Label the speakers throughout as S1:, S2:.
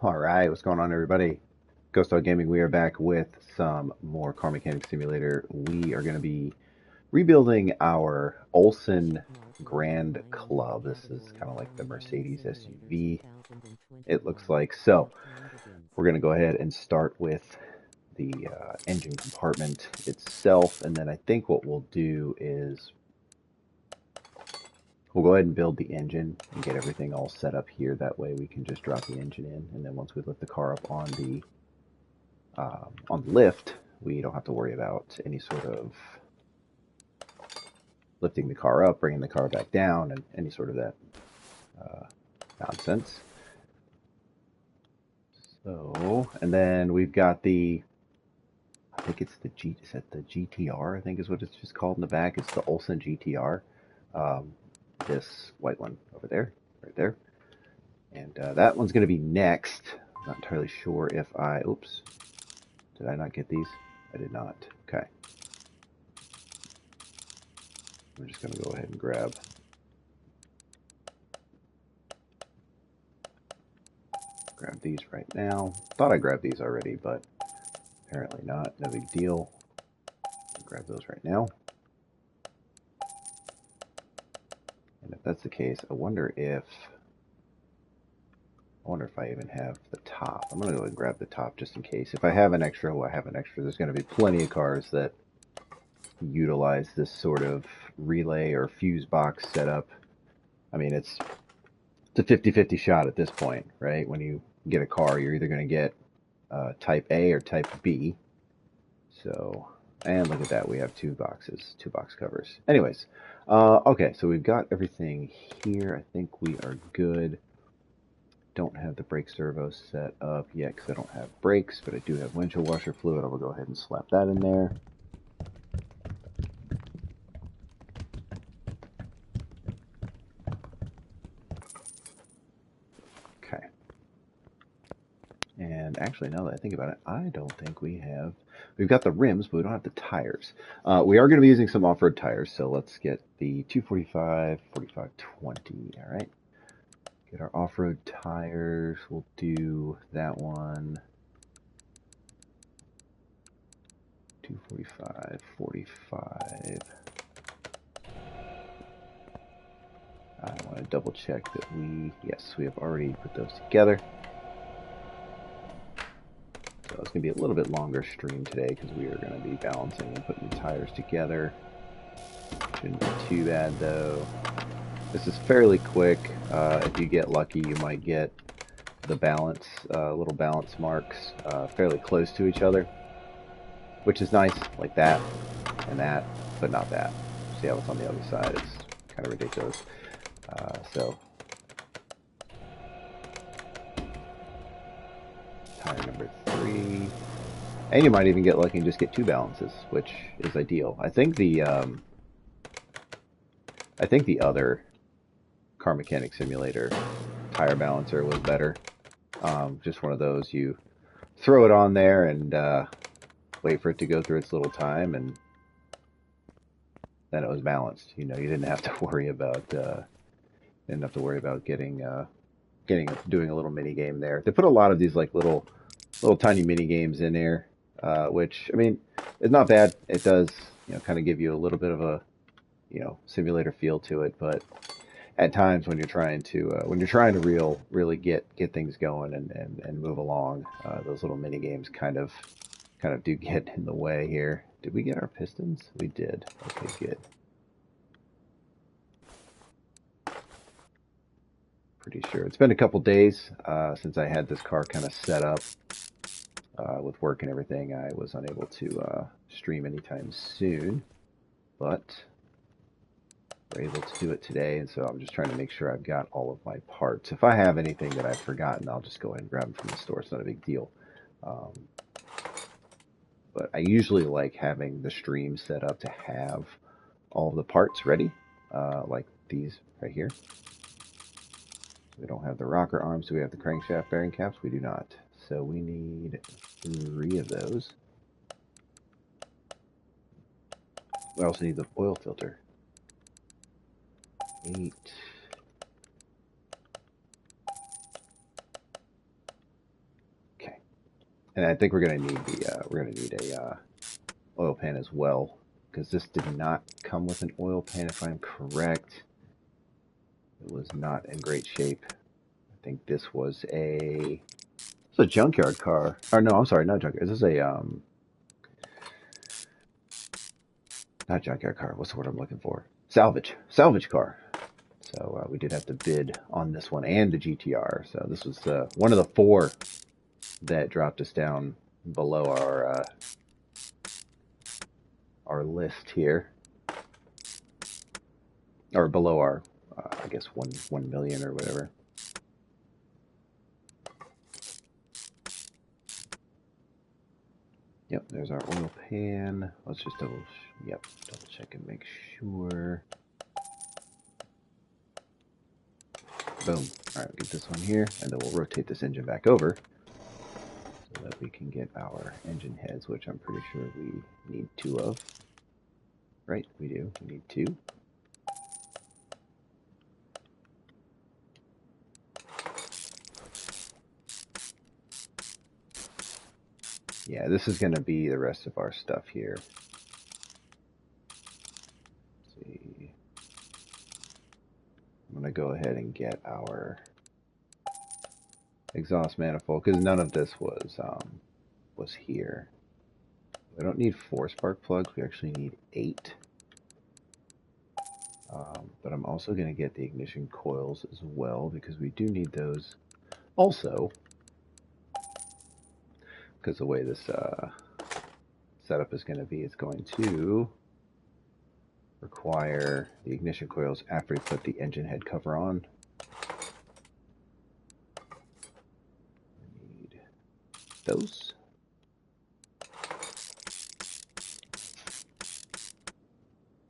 S1: All right, what's going on, everybody? Ghost Dog Gaming. We are back with some more Car Mechanic Simulator. We are going to be rebuilding our Olsen Grand Club. This is kind of like the Mercedes SUV, it looks like. So we're going to go ahead and start with the engine compartment itself, and then I think what we'll do is we'll go ahead and build the engine and get everything all set up here. That way we can just drop the engine in, and then once we lift the car up on the lift, we don't have to worry about any sort of lifting the car up, bringing the car back down, and any sort of that nonsense. So, and then we've got I think it's is that the GTR? I think is what it's just called in the back. It's the Olsen GTR. Um, this white one over there, right there. And that one's going to be next. I'm not entirely sure if oops, did I not get these? I did not. Okay. We're just going to go ahead and grab these right now. Thought I grabbed these already, but apparently not. No big deal. Grab those right now. And if that's the case, I wonder if I even have the top. I'm going to go ahead and grab the top just in case. If I have an extra, well, I have an extra. There's going to be plenty of cars that utilize this sort of relay or fuse box setup. I mean, it's a 50-50 shot at this point, right? When you get a car, you're either going to get type A or type B. So, and look at that, we have two box covers. Anyways, okay, so we've got everything here. I think we are good. Don't have the brake servo set up yet because I don't have brakes, but I do have windshield washer fluid. I will go ahead and slap that in there. Okay. And actually, now that I think about it, I don't think we've got the rims, but we don't have the tires. We are going to be using some off-road tires, so let's get the 245, 4520, all right? Get our off-road tires. We'll do that one. 245, 45. I want to double check that yes, we have already put those together. So it's going to be a little bit longer stream today because we are going to be balancing and putting the tires together. Shouldn't be too bad though. This is fairly quick. If you get lucky, you might get the little balance marks fairly close to each other, which is nice, like that and that, but not that. See how it's on the other side? It's kind of ridiculous. So, tire number 3, and you might even get lucky and just get 2 balances, which is ideal. I think the other Car Mechanic Simulator tire balancer was better. Just one of those, you throw it on there and wait for it to go through its little time, and then it was balanced. You know, you didn't have to worry about doing a little mini game there. They put a lot of these like little tiny mini games in there, which I mean, it's not bad. It does, you know, kind of give you a little bit of a, you know, simulator feel to it, but at times when you're trying to really get things going and move along, those little mini games kind of do get in the way here. Did we get our pistons? We did. Okay, good. Pretty sure it's been a couple days since I had this car kind of set up with work and everything. I was unable to stream anytime soon, but we're able to do it today, and so I'm just trying to make sure I've got all of my parts. If I have anything that I've forgotten, I'll just go ahead and grab them from the store. It's not a big deal. But I usually like having the stream set up to have all of the parts ready, like these right here. We don't have the rocker arms. Do we have the crankshaft bearing caps? We do not. So we need 3 of those. We also need the oil filter. 8. And I think we're gonna need a oil pan as well, because this did not come with an oil pan, if I'm correct. It was not in great shape. I think this was a junkyard car. Or no, I'm sorry, not junkyard. This is a not junkyard car. What's the word I'm looking for? Salvage car. So we did have to bid on this one and the GTR. So this was one of the four that dropped us down below our list here, or below our I guess 1 million or whatever. Yep, there's our oil pan. Let's just double check and make sure. Boom. All right, get this one here, and then we'll rotate this engine back over so that we can get our engine heads, which I'm pretty sure we need 2 of. Right, we do. We need 2. Yeah, this is going to be the rest of our stuff here. Let's see. I'm going to go ahead and get our exhaust manifold, because none of this was here. We don't need 4 spark plugs. We actually need 8. But I'm also going to get the ignition coils as well, because we do need those also, because the way this setup is going to be, it's going to require the ignition coils after we put the engine head cover on. We need those.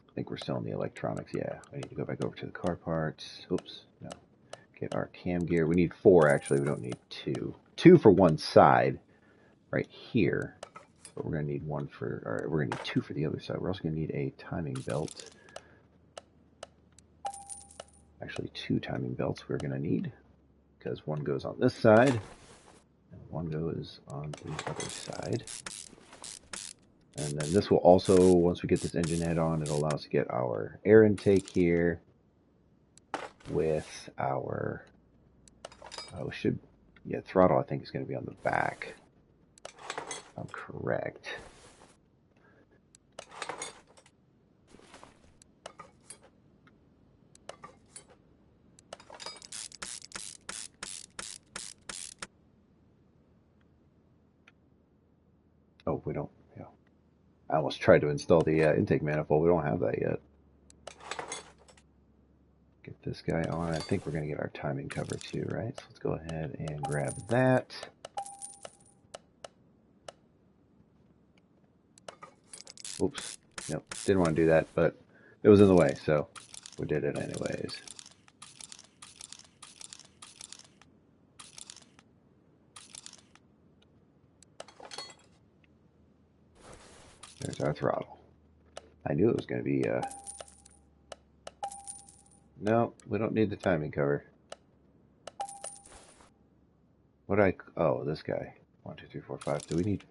S1: I think we're still in the electronics. Yeah, I need to go back over to the car parts. Oops, no. Get our cam gear. We need 4 actually. We don't need 2. 2 for one side right here. But we're going to need 1 for, or we're going to need 2 for the other side. We're also going to need a timing belt. Actually, 2 timing belts we're going to need, because 1 goes on this side and 1 goes on the other side. And then this will also, once we get this engine head on, it'll allow us to get our air intake here with our, throttle I think is going to be on the back, if I'm correct. Oh, we don't, yeah. I almost tried to install the intake manifold. We don't have that yet. Get this guy on. I think we're going to get our timing cover too, right? So let's go ahead and grab that. Oops. Nope. Didn't want to do that, but it was in the way, so we did it anyways. There's our throttle. I knew it was going to be, no, we don't need the timing cover. Oh, this guy. 1, 2, 3, 4, 5. Do we need...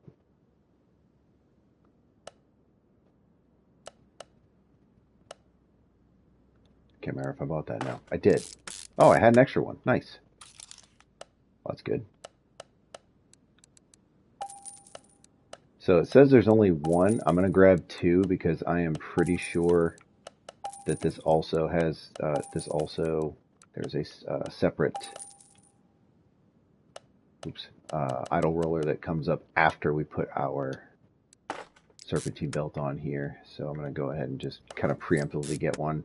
S1: Can't remember if I bought that now. I did. Oh, I had an extra one. Nice. Well, that's good. So it says there's only 1. I'm going to grab 2 because I am pretty sure that this also has, there's a separate, idle roller that comes up after we put our serpentine belt on here. So I'm going to go ahead and just kind of preemptively get one.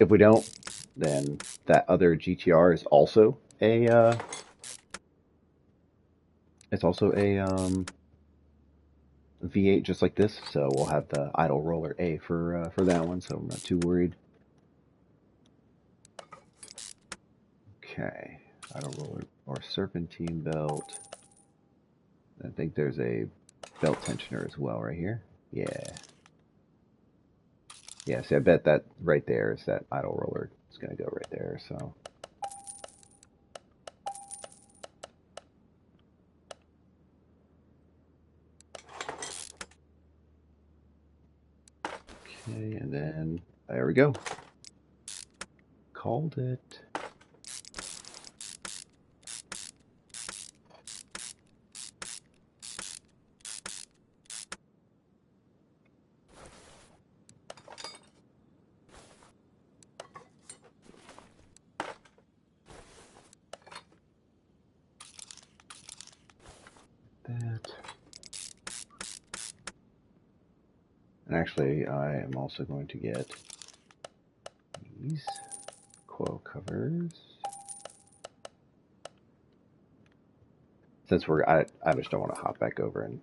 S1: If we don't, then that other GTR is also a, it's also a V8 just like this. So we'll have the idle roller A for that one. So I'm not too worried. Okay, idle roller or serpentine belt. I think there's a belt tensioner as well right here. Yeah. Yeah, see, I bet that right there is that idle roller. It's going to go right there, so. Okay, and then there we go. Called it. That. And actually, I am also going to get these coil covers. Since I just don't want to hop back over and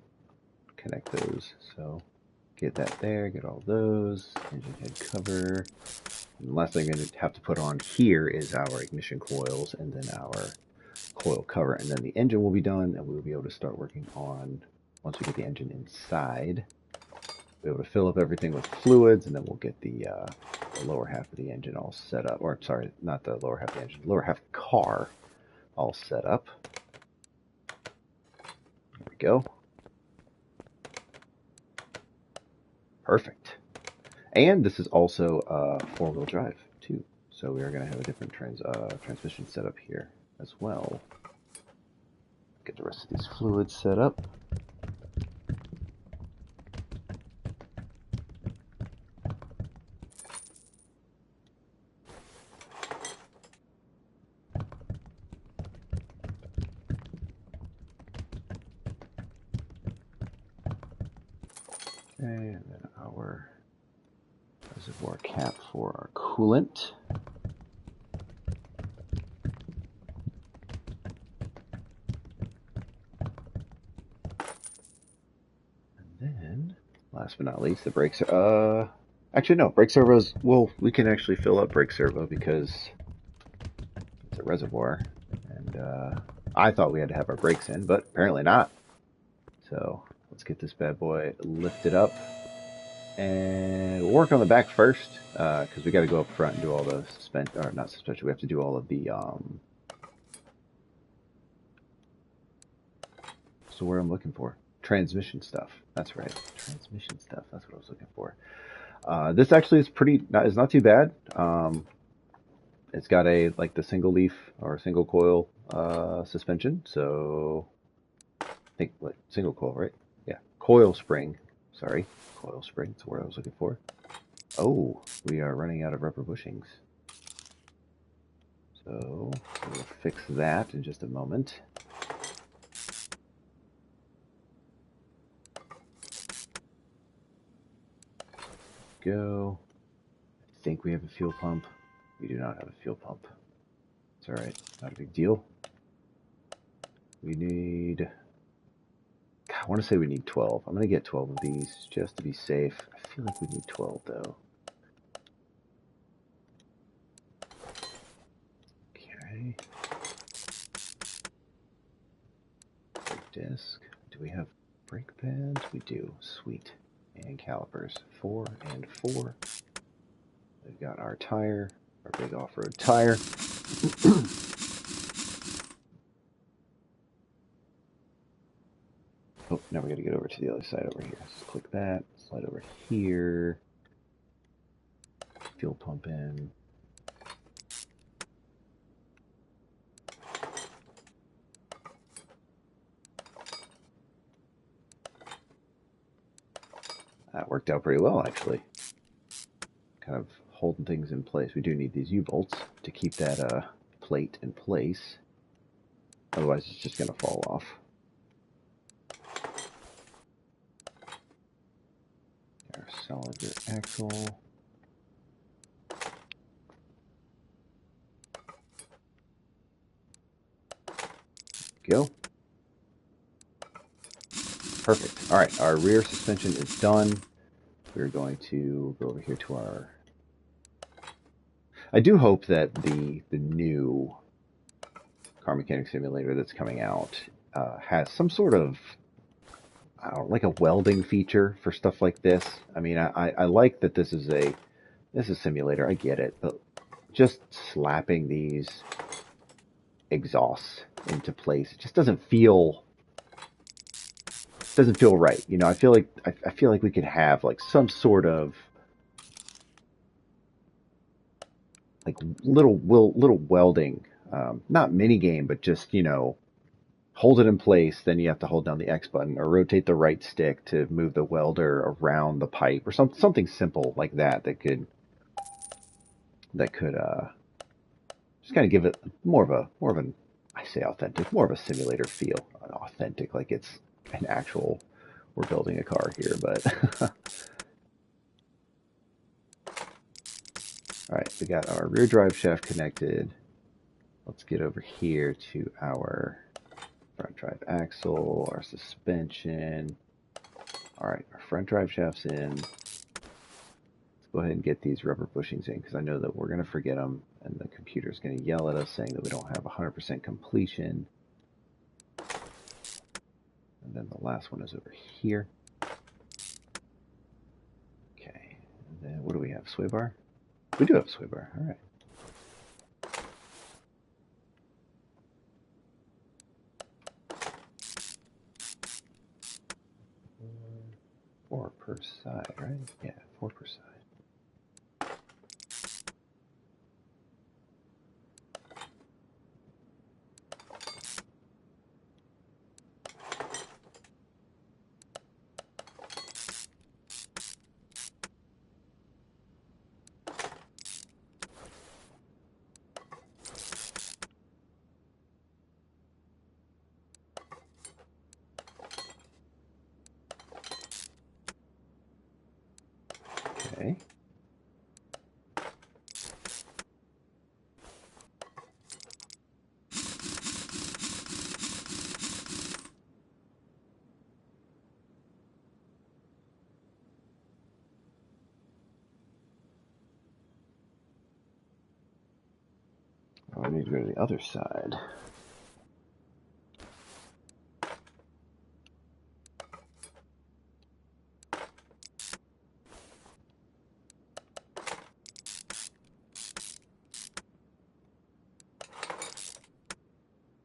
S1: connect those. So get that there, get all those, engine head cover. And the last thing I'm going to have to put on here is our ignition coils and then our coil cover. And then the engine will be done and we'll be able to start working on, once we get the engine inside, be able to fill up everything with fluids, and then we'll get the lower half of the engine all set up. Or, sorry, not the lower half of the engine, lower half car all set up. There we go. Perfect. And this is also four-wheel drive, too. So we are going to have a different transmission setup here as well. Get the rest of these fluids set up. Okay, and then our reservoir cap for our coolant. And then, last but not least, the brakes. Actually, no, brake servos. Well, we can actually fill up brake servo because it's a reservoir, and I thought we had to have our brakes in, but apparently not. So let's get this bad boy lifted up. And we'll work on the back first, because we got to go up front and do all the suspension, or not suspension, we have to do all of the, so what I'm looking for? Transmission stuff. That's right. Transmission stuff. That's what I was looking for. This actually is is not too bad. It's got like the single leaf or single coil, suspension. So, I think, single coil, right? Yeah. Coil spring. Sorry. Coil spring. That's what I was looking for. Oh, we are running out of rubber bushings. So we'll fix that in just a moment. Go. I think we have a fuel pump. We do not have a fuel pump. It's alright, not a big deal. We need... God, I want to say we need 12. I'm going to get 12 of these just to be safe. I feel like we need 12 though. Okay. Brake disc. Do we have brake pads? We do. Sweet. And calipers. 4 and 4. We've got our tire, our big off-road tire. Oh, now we got to get over to the other side over here. Just click that, slide over here, fuel pump in. That worked out pretty well, actually. Kind of holding things in place. We do need these U-bolts to keep that plate in place. Otherwise, it's just going to fall off. Our solid rear axle. Go. Perfect. All right, our rear suspension is done. We're going to go over here to our... I do hope that the new car mechanic simulator that's coming out has some sort of, I don't know, like a welding feature for stuff like this. I mean, I like that this is a simulator. I get it, but just slapping these exhausts into place, it just doesn't feel right. You know, I feel like we could have like some sort of like little welding, not mini game, but just, you know, hold it in place, then you have to hold down the X button or rotate the right stick to move the welder around the pipe or something simple like that that could just kind of give it more of an, I say authentic, more of a simulator feel. Authentic, like it's an actual, we're building a car here, but all right, we got our rear drive shaft connected. Let's get over here to our front drive axle, our suspension. All right, our front drive shaft's in. Go ahead and get these rubber bushings in because I know that we're going to forget them and the computer's going to yell at us saying that we don't have 100% completion. And then the last one is over here. Okay, and then what do we have? Sway bar? We do have a sway bar, all right. 4 per side, right? Yeah, 4 per side. Okay. Oh, I need to go to the other side.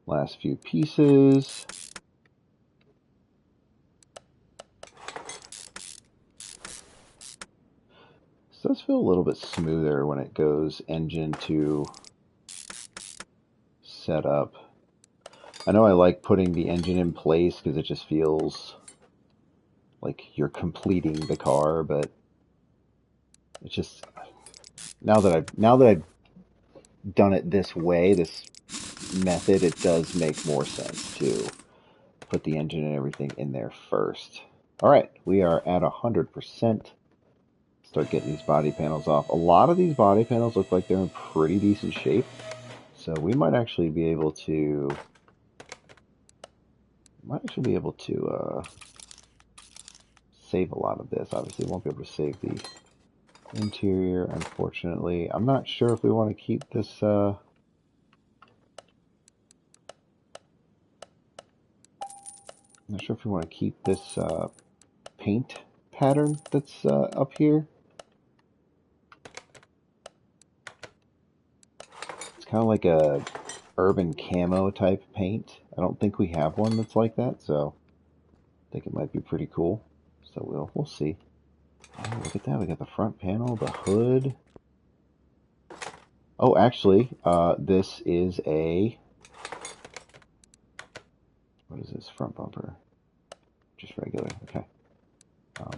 S1: Last few pieces. This does feel a little bit smoother when it goes engine to setup. I know I like putting the engine in place because it just feels like you're completing the car, but it's just now that I've done it this way, this method, it does make more sense to put the engine and everything in there first. All right, we are at 100%. Start getting these body panels off. A lot of these body panels look like they're in pretty decent shape, so we might actually be able to save a lot of this. Obviously, won't be able to save the interior, unfortunately. I'm not sure if we want to keep this. I'm not sure if we want to keep this paint pattern that's up here. It's kind of like a urban camo type paint. I don't think we have one that's like that, so I think it might be pretty cool. So we'll see. Oh, look at that. We got the front panel, the hood. Oh, actually, this is a... What is this? Front bumper. Just regular. Okay.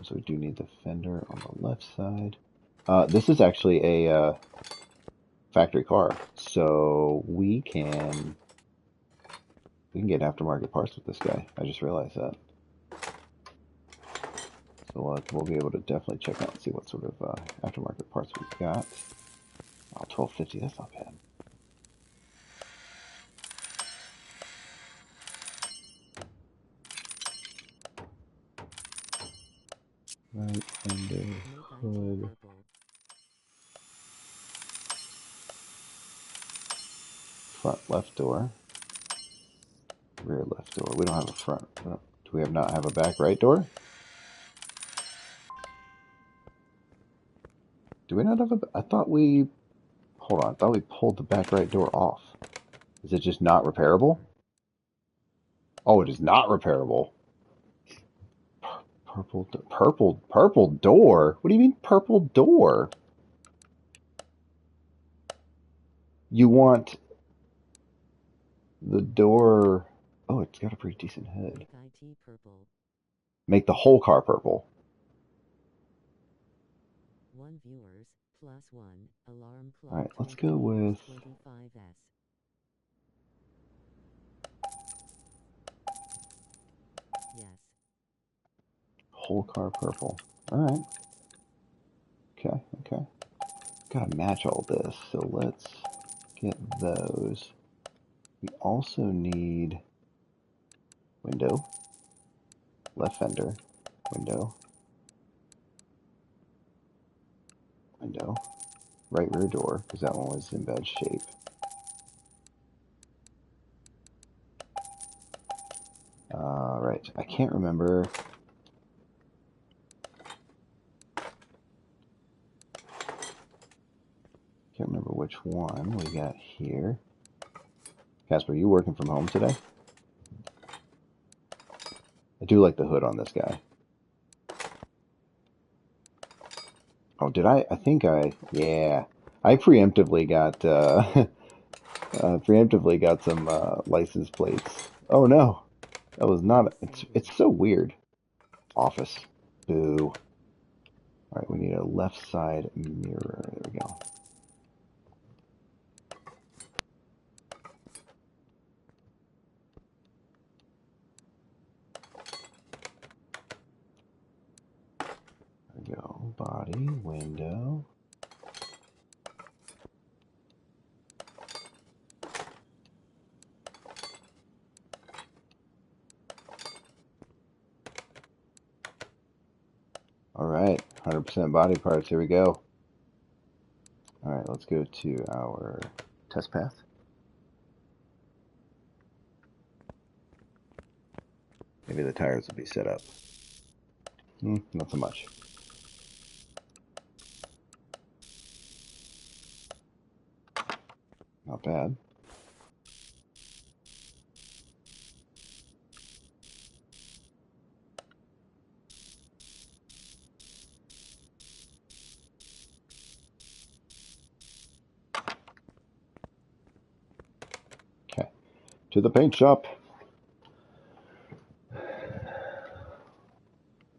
S1: So we do need the fender on the left side. This is actually a factory car, so we can get aftermarket parts with this guy. I just realized that. So we'll be able to definitely check out and see what sort of aftermarket parts we've got. Oh, 1250, that's not bad. Right fender, hood. Front left door. Rear left door. We don't have a front. Do we not have a back right door? Do we not have a... I thought we... Hold on. I thought we pulled the back right door off. Is it just not repairable? Oh, it is not repairable. Purple door? What do you mean purple door? You want the door. Oh, it's got a pretty decent hood.
S2: Make IT purple.
S1: Make the whole car purple.
S2: 1 viewers, +1, alarm
S1: All
S2: clock
S1: right, let's go with
S2: 25s. Yes.
S1: whole car purple. All right. Okay, okay. Gotta match all this, so let's get those. We also need window, left fender, window, window, right rear door, because that one was in bad shape. Right, I can't remember. Can't remember which one we got here. Casper, you working from home today? I do like the hood on this guy. Oh, did I? I think I. Yeah, I preemptively got preemptively got some license plates. Oh no, that was not. It's so weird. Office. Boo. All right, we need a left side mirror. There we go. There we go. Body, window. All right, 100% body parts. Here we go. All right, let's go to our test path. Maybe the tires will be set up. Not so much. Not bad. Okay, to the paint shop.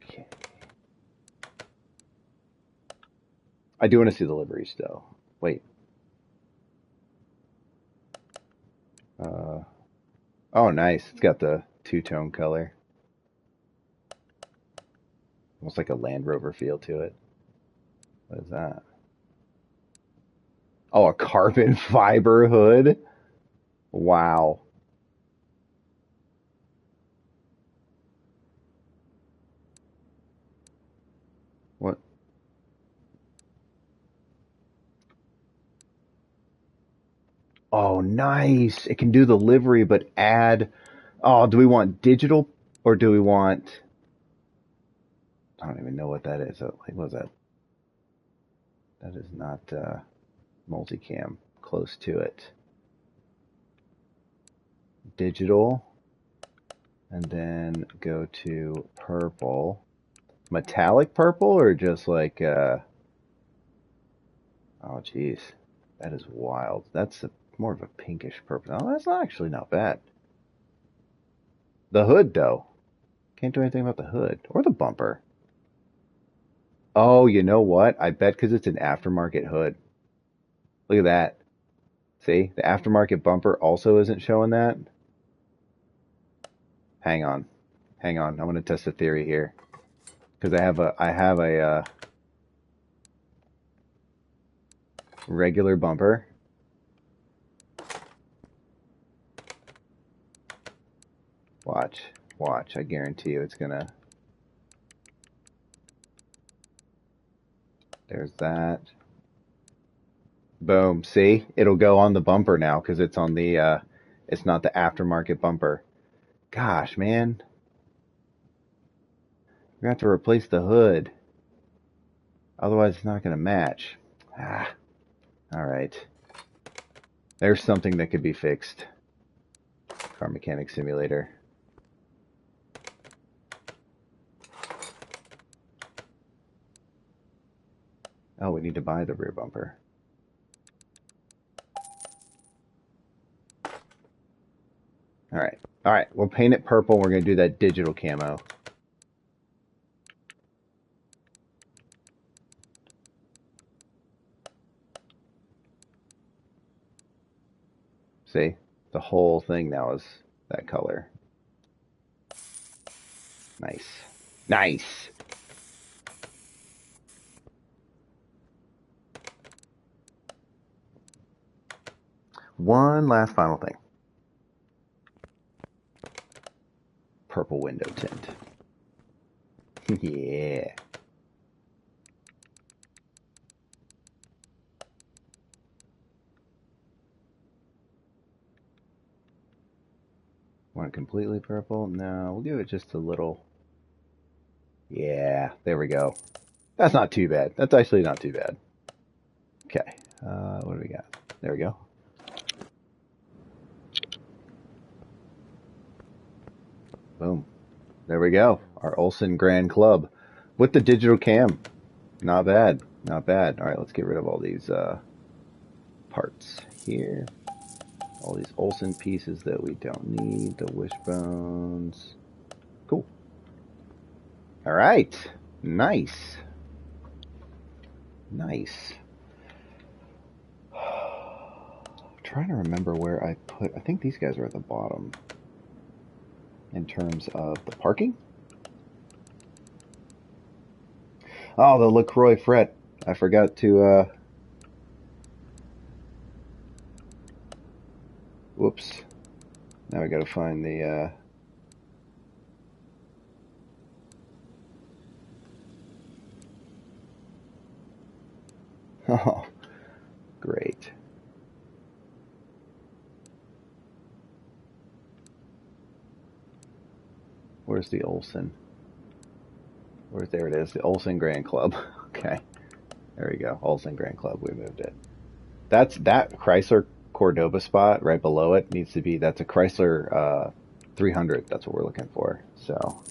S1: Okay. I do want to see the liveries though. Wait. Uh, oh, nice. It's got the two-tone color. Almost like a Land Rover feel to it. What is that? Oh, a carbon fiber hood? Wow. What? Oh, nice. It can do the livery, but add. Oh, do we want digital or do we want? I don't even know what that is. Like, what is that? That is not multicam. Close to it. Digital, and then go to purple. Metallic purple or just like oh geez. That is wild. That's more of a pinkish purple. Oh, that's not actually not bad. The hood though. Can't do anything about the hood or the bumper. Oh, you know what? I bet because it's an aftermarket hood. Look at that. See? The aftermarket bumper also isn't showing that. Hang on. Hang on. I'm going to test a theory here. Because I have a regular bumper. Watch. Watch. I guarantee you it's going to. There's that. Boom. See? It'll go on the bumper now because it's on the it's not the aftermarket bumper. Gosh, man. We're going to have to replace the hood. Otherwise, it's not going to match. Ah, all right. There's something that could be fixed. Car Mechanic Simulator. Oh, we need to buy the rear bumper. All right. All right. We'll paint it purple. We're going to do that digital camo. See? The whole thing now is that color. Nice. Nice. One last final thing. Purple window tint. Yeah. Want it completely purple? No, we'll give it just a little. Yeah, there we go. That's not too bad. That's actually not too bad. Okay, what do we got? There we go. Boom. There we go. Our Olsen Grand Club with the digital cam. Not bad. Not bad. All right, let's get rid of all these parts here. All these Olsen pieces that we don't need. The wishbones. Cool. All right. Nice. Nice. Trying to remember where I put. I think these guys are at the bottom in terms of the parking. Oh, the LaCroix fret. I forgot to. Whoops. Now I gotta find the. Oh, great. Where's the Olsen? There it is, the Olsen Grand Club. Okay, there we go. Olsen Grand Club. We moved it. That's that Chrysler Cordoba spot right below it needs to be. That's a Chrysler 300. That's what we're looking for. So.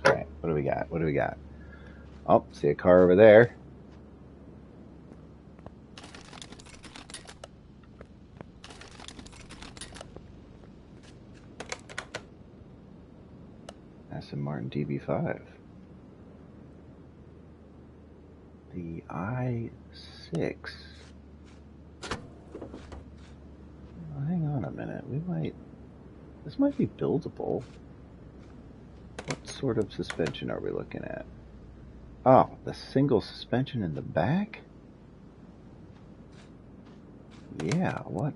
S1: All right, what do we got? What do we got? Oh, see a car over there. Aston Martin DB5. The I6. Oh, hang on a minute. This might be buildable. What sort of suspension are we looking at? Oh, the single suspension in the back? Yeah, what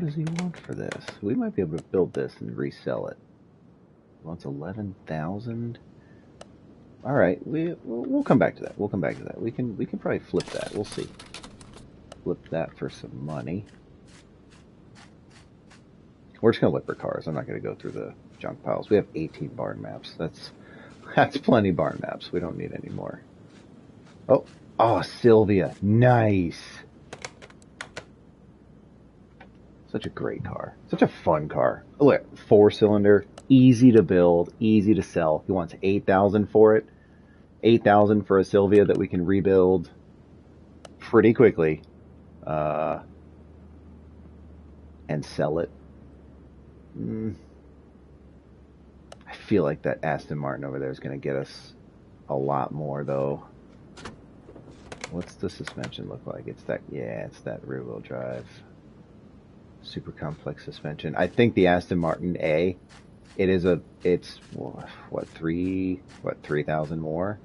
S1: does he want for this? We might be able to build this and resell it. He wants 11,000. All right, we'll come back to that. We'll come back to that. We can probably flip that. We'll see. Flip that for some money. We're just gonna look for cars. I'm not gonna go through the junk piles. We have 18 barn maps. That's plenty barn maps. We don't need any more. Oh, Sylvia, nice. Such a great car. Such a fun car. Look, 4-cylinder, easy to build, easy to sell. He wants 8,000 for it. 8,000 for a Sylvia that we can rebuild pretty quickly, and sell it. I feel like that Aston Martin over there is going to get us a lot more, though. What's the suspension look like? It's that rear-wheel drive. Super complex suspension. I think the Aston Martin A, it's what 3,000 more.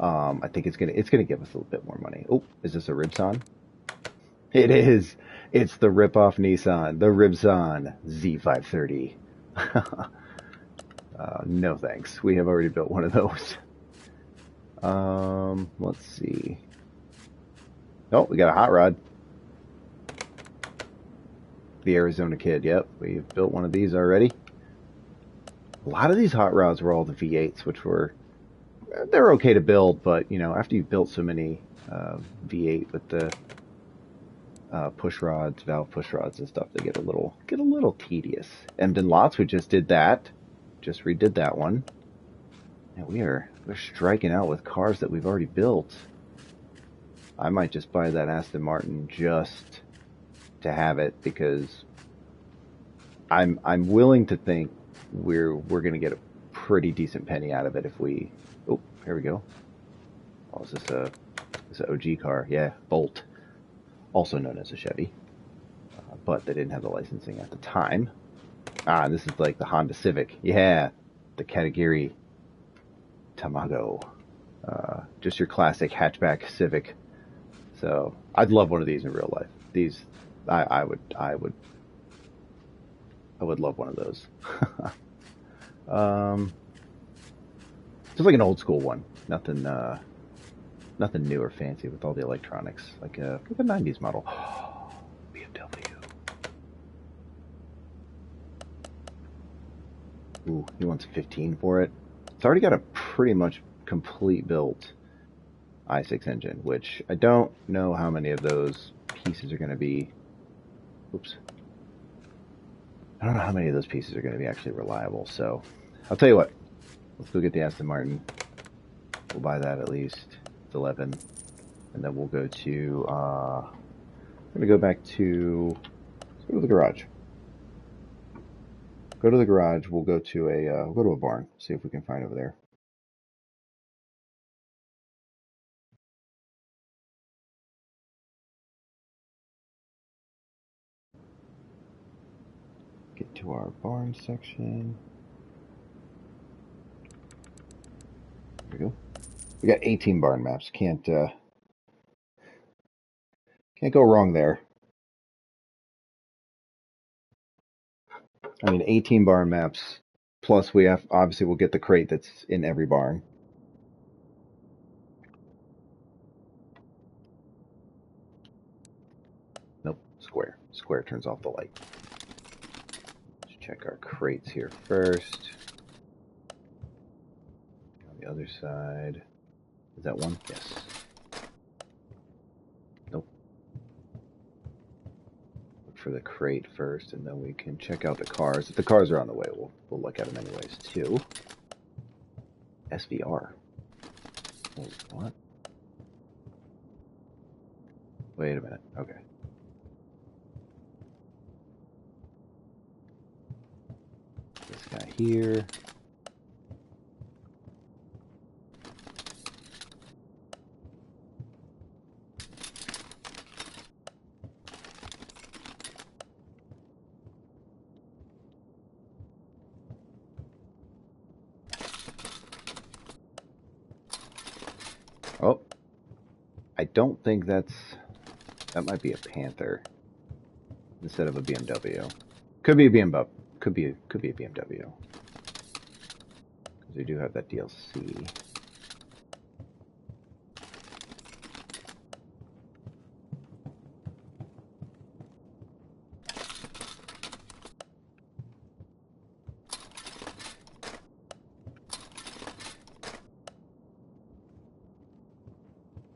S1: I think it's gonna give us a little bit more money. Oh, is this a Ribson? It is. It's the rip-off Nissan, the Ribson Z530. No thanks. We have already built one of those. Let's see. Oh, we got a hot rod. The Arizona Kid. Yep, we've built one of these already. A lot of these hot rods were all the V8s, which were they're okay to build, but you know, after you've built so many V8 with the push rods, valve push rods and stuff, they get a little tedious. Emden Lots, we just did that, just redid that one, and we're striking out with cars that we've already built. I might just buy that Aston Martin just to have it because I'm willing to think we're gonna get a pretty decent penny out of it if we. Oh, here we go. Oh, is this a OG car? Yeah, Bolt, also known as a Chevy, but they didn't have the licensing at the time. Ah, this is like the Honda Civic. Yeah, the Katagiri Tamago. Just your classic hatchback Civic. So I'd love one of these in real life. These, I would love one of those. Just like an old school one. Nothing new or fancy with all the electronics. Like a 90s model. BMW. Ooh, he wants 15 for it. It's already got a pretty much complete built i6 engine, which I don't know how many of those pieces are going to be. Oops. I don't know how many of those pieces are going to be actually reliable. So I'll tell you what. Let's go get the Aston Martin. We'll buy that at least. It's 11. And then we'll go to, I'm going to go back to, let's go to the garage. Go to the garage. We'll go to a barn. See if we can find over there. Get to our barn section. There we go. We got 18 barn maps. Can't go wrong there. I mean, 18 barn maps. Plus, we have obviously we'll get the crate that's in every barn. Nope, square. Square turns off the light. Let's check our crates here first. On the other side. Is that one? Yes. Nope. Look for the crate first, and then we can check out the cars. If the cars are on the way, we'll look at them anyways, too. SVR. Oh, what? Wait a minute. Okay. This guy here. Oh, I don't think that might be a Panther instead of a BMW. Could be a BMW. Could be a BMW. Because we do have that DLC.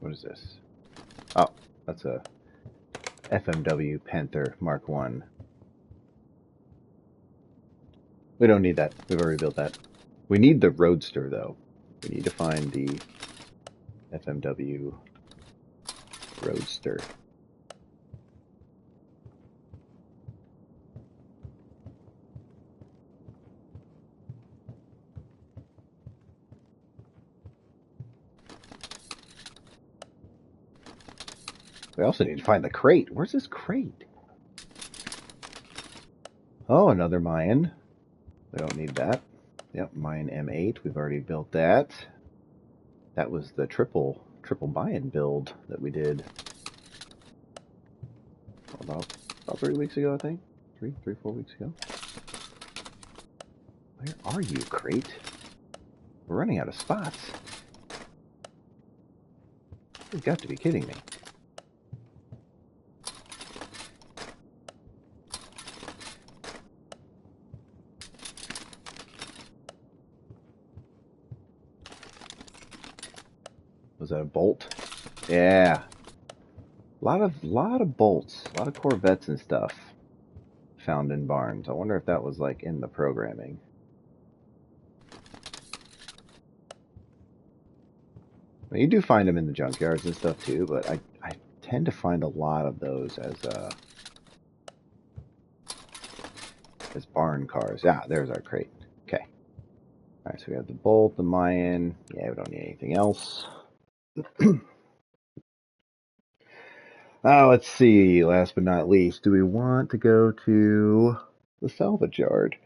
S1: What is this? Oh, that's a FMW Panther Mark 1. We don't need that. We've already built that. We need the Roadster, though. We need to find the FMW Roadster. We also need to find the crate. Where's this crate? Oh, another Mayan. We don't need that. Yep, Mayan M8. We've already built that. That was the triple Mayan build that we did about 3 weeks ago, I think. 4 weeks ago. Where are you, crate? We're running out of spots. You've got to be kidding me. Was that a bolt? Yeah. A lot of bolts, a lot of Corvettes and stuff found in barns. I wonder if that was like in the programming. Now, you do find them in the junkyards and stuff too, but I tend to find a lot of those as barn cars. Yeah, there's our crate. Okay. All right, so we have the bolt, the Mayan. Yeah, we don't need anything else. Let's see. Last but not least, do we want to go to the salvage yard?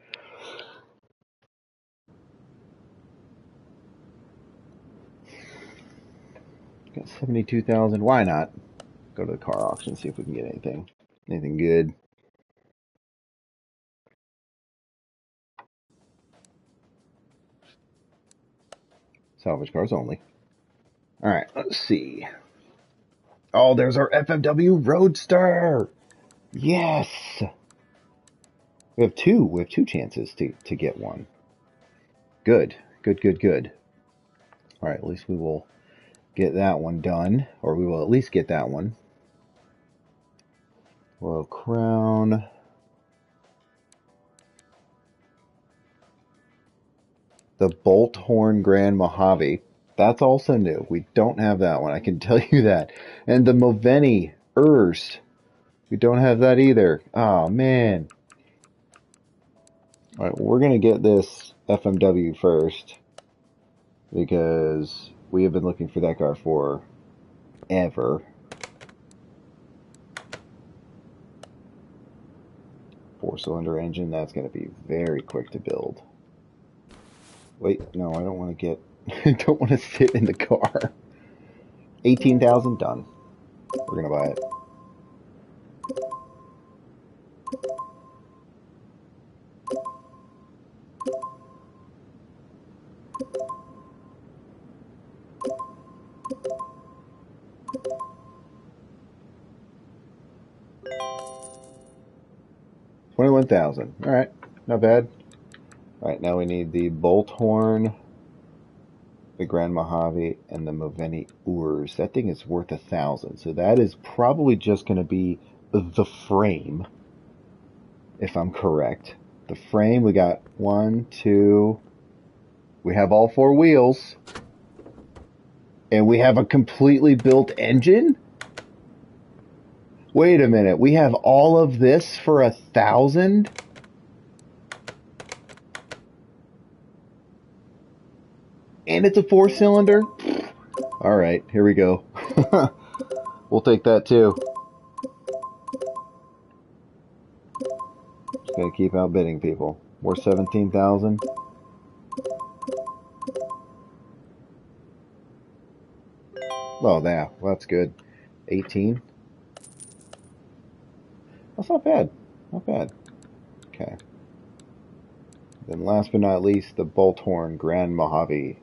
S1: Got 72,000. Why not? Go to the car auction, see if we can get anything. Anything good. Salvage cars only. Alright, let's see. Oh, there's our FMW Roadster! Yes! We have two. We have two chances to get one. Good. Good, good, good. Alright, at least we will get that one done. Or we will at least get that one. Royal Crown. The Bolt Horn Grand Mojave. That's also new. We don't have that one. I can tell you that. And the Moveni Urs. We don't have that either. Oh, man. All right, we're going to get this FMW first because we have been looking for that car for ever. Four-cylinder engine. That's going to be very quick to build. Wait, no, I don't want to get... I don't want to sit in the car. 18,000 done. We're going to buy it. $21,000. All right, not bad. All right, now we need the Bolt Horn, the Grand Mojave, and the Moveni Urs. That thing is worth 1,000. So that is probably just going to be the frame, if I'm correct. The frame, we got one, two. We have all four wheels, and we have a completely built engine. Wait a minute, we have all of this for 1,000? And it's a four-cylinder? Alright, here we go. We'll take that too. Just gotta keep outbidding people. We're 17,000. Oh, yeah, well, that's good. 18. That's not bad. Not bad. Okay. Then last but not least, the Bolt Horn Grand Mojave.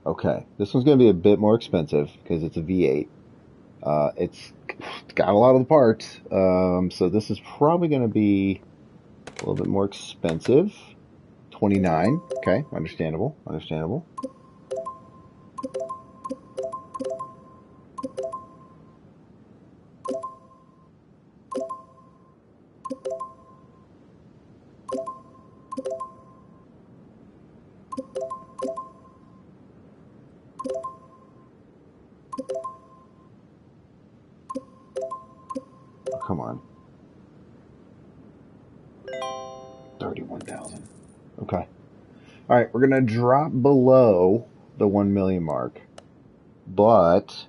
S1: Okay, this one's going to be a bit more expensive because it's a V8. It's got a lot of the parts, so this is probably going to be a little bit more expensive. 29. Okay, understandable. Understandable. Oh, come on. 31,000. Okay. All right, we're going to drop below the 1 million mark, but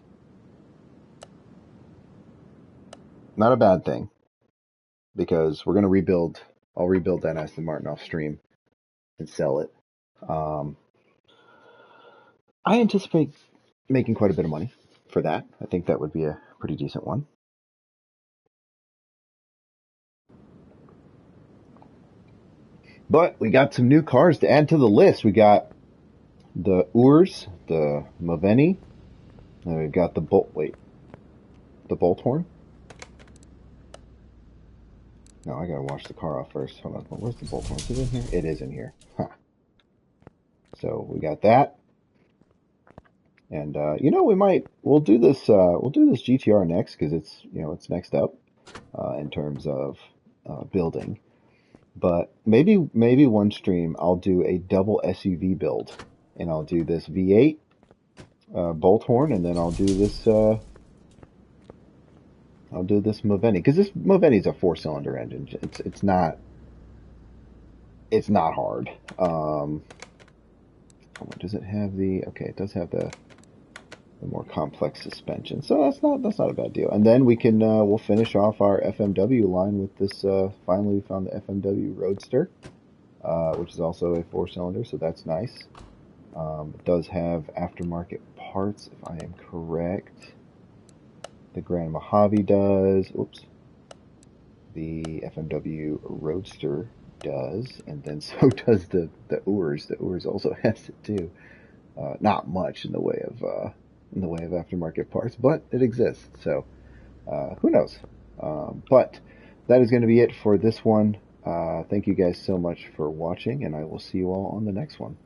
S1: not a bad thing because we're going to rebuild. I'll rebuild that Aston Martin off stream and sell it. I anticipate making quite a bit of money for that. I think that would be a pretty decent one. But we got some new cars to add to the list. We got the Urs, the Moveni, and we've got the the Bolthorn. No, I gotta wash the car off first. Hold on, where's the Bolthorn? Is it in here? It is in here. Huh. So we got that. And we'll do this GTR next because it's next up in terms of building. But maybe one stream I'll do a double SUV build, and I'll do this V8 bolt horn, and then I'll do this Moveni because this Moveni is a 4-cylinder engine. It's not hard. Does it have the? Okay, it does have the more complex suspension. So that's not a bad deal. And then we'll finish off our FMW line with this. Finally, we found the FMW Roadster, which is also a 4-cylinder, so that's nice. It does have aftermarket parts, if I am correct. The Grand Mojave does. Oops. The FMW Roadster does, and then so does the Urs. The Urs also has it too. Not much in the way of aftermarket parts, but it exists. So who knows? But that is going to be it for this one. Thank you guys so much for watching, and I will see you all on the next one.